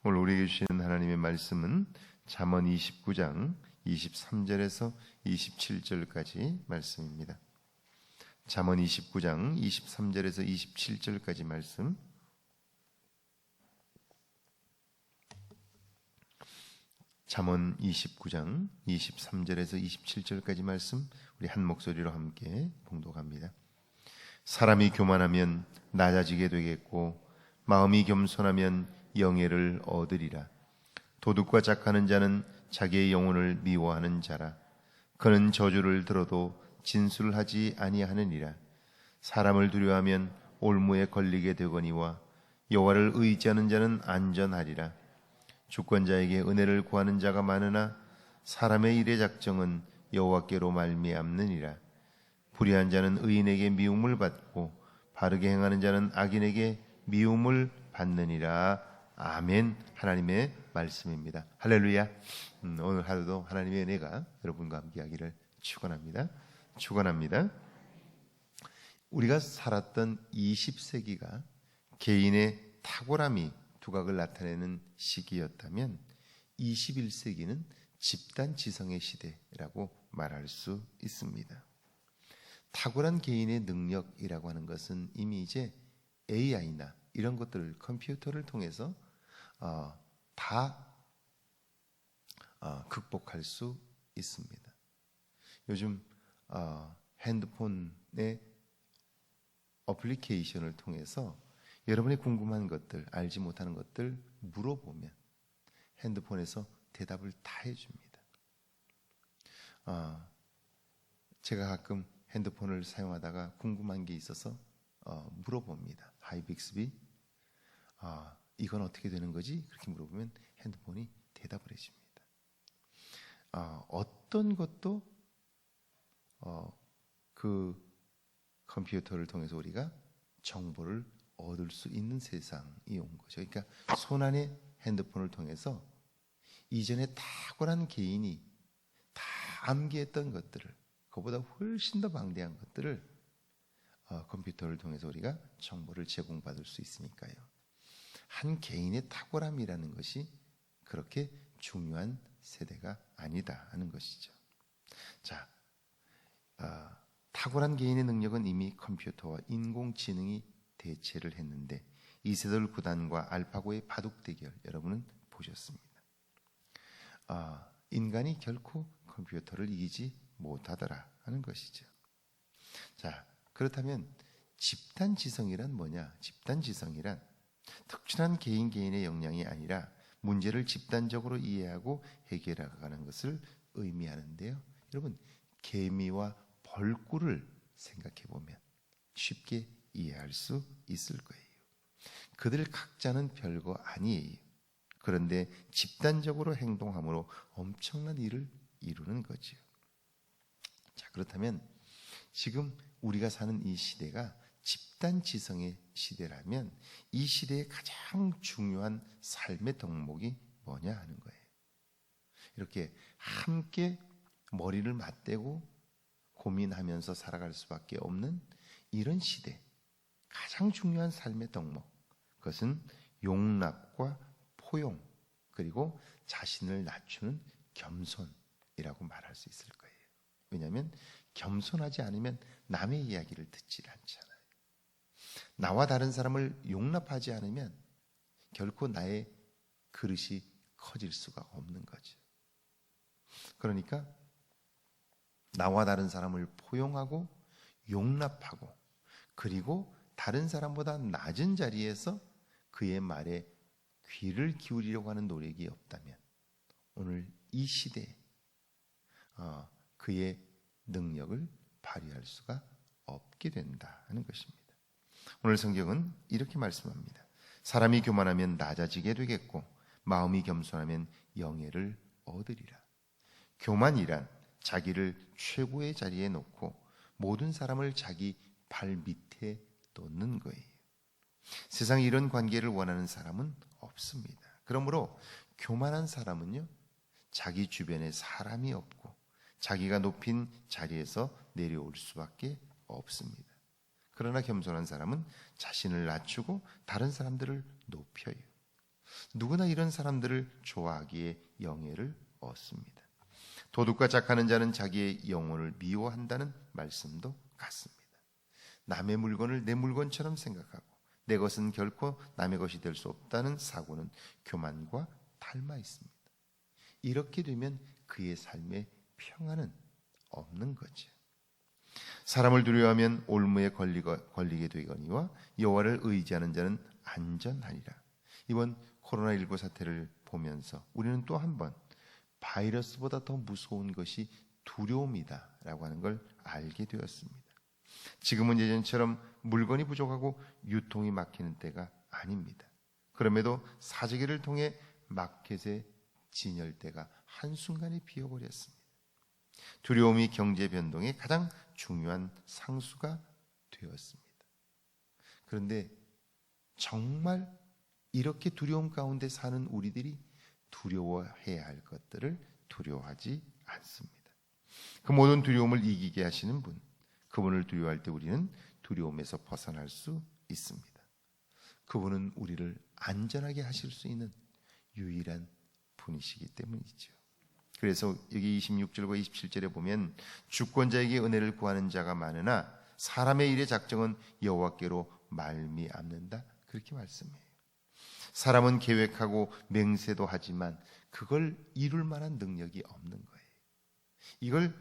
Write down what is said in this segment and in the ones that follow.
오늘 우리에게 주시는 하나님의 말씀은 잠언 29장 23절에서 27절까지 말씀입니다. 잠언 29장 23절에서 27절까지 말씀. 잠언 29장 23절에서 27절까지 말씀 우리 한 목소리로 함께 봉독합니다. 사람이 교만하면 낮아지게 되겠고 마음이 겸손하면 영예를 얻으리라. 도둑과 짝하는 자는 자기의 영혼을 미워하는 자라. 그는 저주를 들어도 진술하지 아니하느니라. 사람을 두려워하면 올무에 걸리게 되거니와 여호와를 의지하는 자는 안전하리라. 주권자에게 은혜를 구하는 자가 많으나 사람의 일의 작정은 여호와께로 말미암느니라. 불의한 자는 의인에게 미움을 받고 바르게 행하는 자는 악인에게 미움을 받느니라. 아멘. 하나님의 말씀입니다. 할렐루야. 오늘 하루도 하나님의 은혜가 여러분과 함께하기를 축원합니다. 우리가 살았던 20세기가 개인의 탁월함이 두각을 나타내는 시기였다면 21세기는 집단 지성의 시대라고 말할 수 있습니다. 탁월한 개인의 능력이라고 하는 것은 이미 이제 AI나 이런 것들을 컴퓨터를 통해서 다 극복할 수 있습니다. 요즘 핸드폰의 어플리케이션을 통해서 여러분이 궁금한 것들, 알지 못하는 것들 물어보면 핸드폰에서 대답을 다 해줍니다. 제가 가끔 핸드폰을 사용하다가 궁금한 게 있어서 물어봅니다. 하이 빅스비, 이건 어떻게 되는 거지? 그렇게 물어보면 핸드폰이 대답을 해줍니다. 어떤 것도 그 컴퓨터를 통해서 우리가 정보를 얻을 수 있는 세상이 온 거죠. 그러니까 손안의 핸드폰을 통해서 이전에 탁월한 개인이 다 암기했던 것들을, 그보다 훨씬 더 방대한 것들을 컴퓨터를 통해서 우리가 정보를 제공받을 수 있으니까요. 한 개인의 탁월함이라는 것이 그렇게 중요한 세대가 아니다 하는 것이죠. 자, 탁월한 개인의 능력은 이미 컴퓨터와 인공지능이 대체를 했는데 이세돌 구단과 알파고의 바둑 대결 여러분은 보셨습니다. 인간이 결코 컴퓨터를 이기지 못하더라 하는 것이죠. 자, 그렇다면 집단지성이란 뭐냐? 집단지성이란 특출한 개인의 역량이 아니라 문제를 집단적으로 이해하고 해결하는 것을 의미하는데요. 여러분, 개미와 벌꿀을 생각해 보면 쉽게 이해할 수 있을 거예요. 그들 각자는 별거 아니에요. 그런데 집단적으로 행동함으로 엄청난 일을 이루는 거죠. 자, 그렇다면 지금 우리가 사는 이 시대가 집단지성의 시대라면 이 시대의 가장 중요한 삶의 덕목이 뭐냐 하는 거예요. 이렇게 함께 머리를 맞대고 고민하면서 살아갈 수밖에 없는 이런 시대, 가장 중요한 삶의 덕목, 그것은 용납과 포용, 그리고 자신을 낮추는 겸손이라고 말할 수 있을 거예요. 왜냐하면 겸손하지 않으면 남의 이야기를 듣질 않잖아요. 나와 다른 사람을 용납하지 않으면 결코 나의 그릇이 커질 수가 없는 거죠. 그러니까 나와 다른 사람을 포용하고 용납하고 그리고 다른 사람보다 낮은 자리에서 그의 말에 귀를 기울이려고 하는 노력이 없다면 오늘 이 시대에 그의 능력을 발휘할 수가 없게 된다 하는 것입니다. 오늘 성경은 이렇게 말씀합니다. 사람이 교만하면 낮아지게 되겠고 마음이 겸손하면 영예를 얻으리라. 교만이란 자기를 최고의 자리에 놓고 모든 사람을 자기 발 밑에 놓는 거예요. 세상에 이런 관계를 원하는 사람은 없습니다. 그러므로 교만한 사람은요, 자기 주변에 사람이 없고 자기가 높인 자리에서 내려올 수밖에 없습니다. 그러나 겸손한 사람은 자신을 낮추고 다른 사람들을 높여요. 누구나 이런 사람들을 좋아하기에 영예를 얻습니다. 도둑과 착하는 자는 자기의 영혼을 미워한다는 말씀도 같습니다. 남의 물건을 내 물건처럼 생각하고 내 것은 결코 남의 것이 될 수 없다는 사고는 교만과 닮아 있습니다. 이렇게 되면 그의 삶에 평안은 없는 거죠. 사람을 두려워하면 올무에 걸리게 되거니와 여호와를 의지하는 자는 안전하리라. 이번 코로나19 사태를 보면서 우리는 또 한 번 바이러스보다 더 무서운 것이 두려움이다라고 하는 걸 알게 되었습니다. 지금은 예전처럼 물건이 부족하고 유통이 막히는 때가 아닙니다. 그럼에도 사재기를 통해 마켓의 진열대가 한순간에 비어버렸습니다. 두려움이 경제 변동의 가장 중요한 상수가 되었습니다. 그런데 정말 이렇게 두려움 가운데 사는 우리들이 두려워해야 할 것들을 두려워하지 않습니다. 그 모든 두려움을 이기게 하시는 분, 그분을 두려워할 때 우리는 두려움에서 벗어날 수 있습니다. 그분은 우리를 안전하게 하실 수 있는 유일한 분이시기 때문이죠. 그래서 여기 26절과 27절에 보면 주권자에게 은혜를 구하는 자가 많으나 사람의 일의 작정은 여호와께로 말미암는다, 그렇게 말씀해요. 사람은 계획하고 맹세도 하지만 그걸 이룰 만한 능력이 없는 거예요. 이걸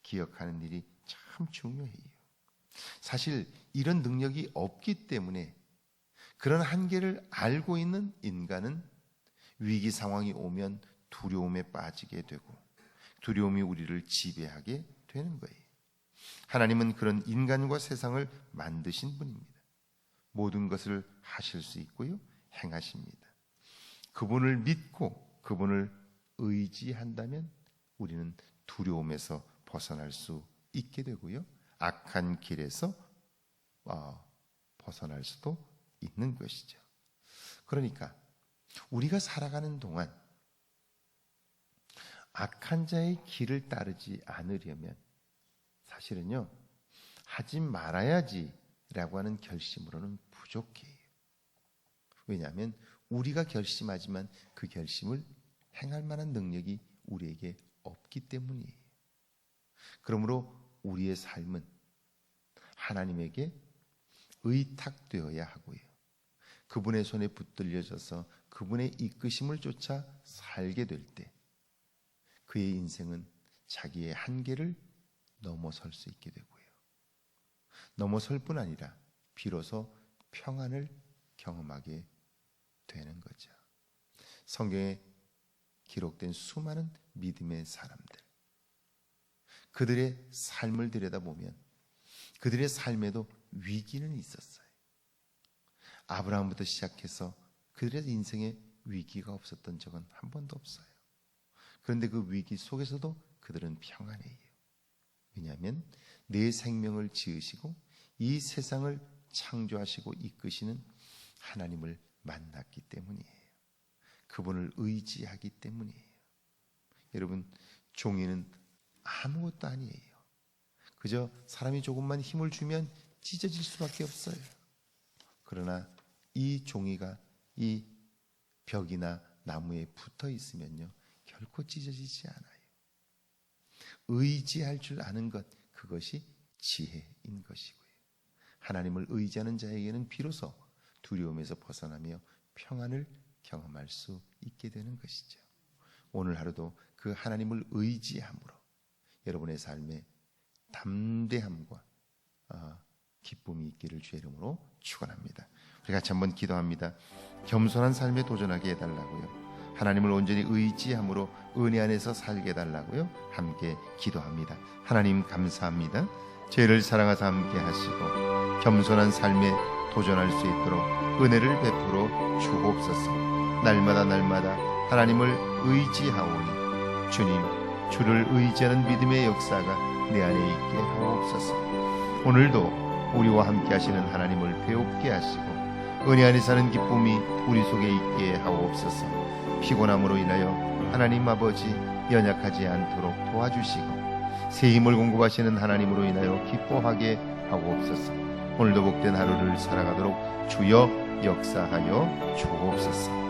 기억하는 일이 참 중요해요. 사실 이런 능력이 없기 때문에 그런 한계를 알고 있는 인간은 위기 상황이 오면 두려움에 빠지게 되고 두려움이 우리를 지배하게 되는 거예요. 하나님은 그런 인간과 세상을 만드신 분입니다. 모든 것을 하실 수 있고요, 행하십니다. 그분을 믿고 그분을 의지한다면 우리는 두려움에서 벗어날 수 있게 되고요, 악한 길에서 벗어날 수도 있는 것이죠. 그러니까 우리가 살아가는 동안 악한 자의 길을 따르지 않으려면 사실은요, 하지 말아야지라고 하는 결심으로는 부족해요. 왜냐하면 우리가 결심하지만 그 결심을 행할 만한 능력이 우리에게 없기 때문이에요. 그러므로 우리의 삶은 하나님에게 의탁되어야 하고요, 그분의 손에 붙들려져서 그분의 이끄심을 쫓아 살게 될 때 그의 인생은 자기의 한계를 넘어설 수 있게 되고요, 넘어설 뿐 아니라 비로소 평안을 경험하게 되는 거죠. 성경에 기록된 수많은 믿음의 사람들, 그들의 삶을 들여다보면 그들의 삶에도 위기는 있었어요. 아브라함부터 시작해서 그들의 인생에 위기가 없었던 적은 한 번도 없어요. 그런데 그 위기 속에서도 그들은 평안해요. 왜냐하면 내 생명을 지으시고 이 세상을 창조하시고 이끄시는 하나님을 만났기 때문이에요. 그분을 의지하기 때문이에요. 여러분, 종이는 아무것도 아니에요. 그저 사람이 조금만 힘을 주면 찢어질 수밖에 없어요. 그러나 이 종이가 이 벽이나 나무에 붙어 있으면요, 결코 찢어지지 않아요. 의지할 줄 아는 것, 그것이 지혜인 것이고요. 하나님을 의지하는 자에게는 비로소 두려움에서 벗어나며 평안을 경험할 수 있게 되는 것이죠. 오늘 하루도 그 하나님을 의지함으로 여러분의 삶에 담대함과 기쁨이 있기를 주의 이름으로 축원합니다. 우리 같이 한번 기도합니다. 겸손한 삶에 도전하게 해달라고요, 하나님을 온전히 의지함으로 은혜 안에서 살게 해달라고요, 함께 기도합니다. 하나님 감사합니다. 죄를 사랑하사 함께 하시고 겸손한 삶에 도전할 수 있도록 은혜를 베풀어 주옵소서. 날마다 하나님을 의지하오니 주님, 주를 의지하는 믿음의 역사가 내 안에 있게 하옵소서. 오늘도 우리와 함께 하시는 하나님을 배웁게 하시고 은혜 안에 사는 기쁨이 우리 속에 있게 하옵소서. 피곤함으로 인하여 하나님 아버지 연약하지 않도록 도와주시고 새 힘을 공급하시는 하나님으로 인하여 기뻐하게 하옵소서. 오늘도 복된 하루를 살아가도록 주여 역사하여 주옵소서.